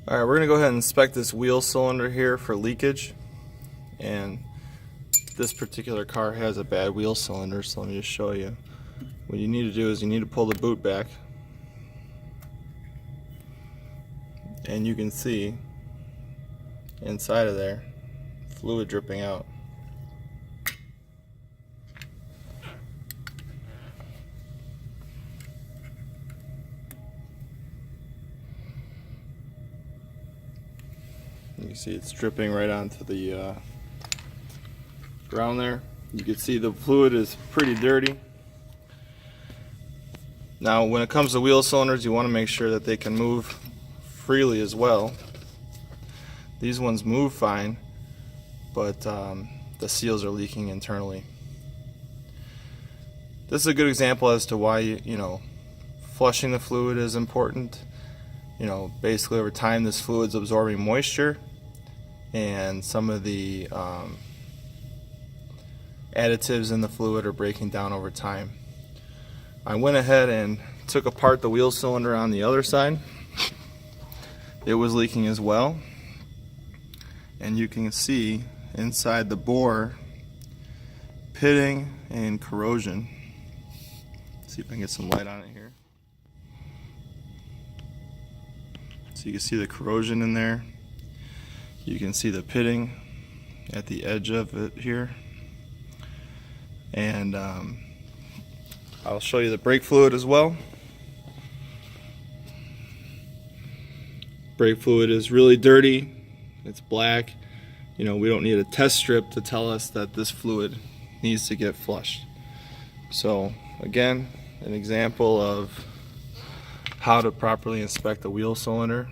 Alright, we're going to go ahead and inspect this wheel cylinder here for leakage. And this particular car has a bad wheel cylinder, so let me just show you. What you need to do is you need to pull the boot back. And you can see inside of there fluid dripping out. You can see it's dripping right onto the ground there. You can see the fluid is pretty dirty. Now when it comes to wheel cylinders, you want to make sure that they can move freely as well. These ones move fine, but the seals are leaking internally. This is a good example as to why flushing the fluid is important. Basically over time this fluid's absorbing moisture, and some of the additives in the fluid are breaking down over time. I went ahead and took apart the wheel cylinder on the other side. It was leaking as well, and you can see inside the bore pitting and corrosion. Let's see if I can get some light on it here. So you can see the corrosion in there. You can see the pitting at the edge of it here. And I'll show you the brake fluid as well. Brake fluid is really dirty. It's black. We don't need a test strip to tell us that this fluid needs to get flushed. So again, an example of how to properly inspect the wheel cylinder.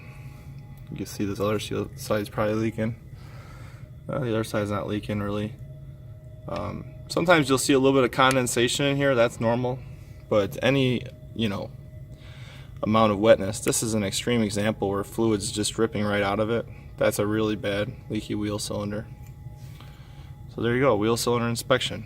You can see this other side's probably leaking. The other side's not leaking really. Sometimes you'll see a little bit of condensation in here. That's normal, but any amount of wetness. This is an extreme example where fluid's just dripping right out of it. That's a really bad leaky wheel cylinder. So there you go, wheel cylinder inspection.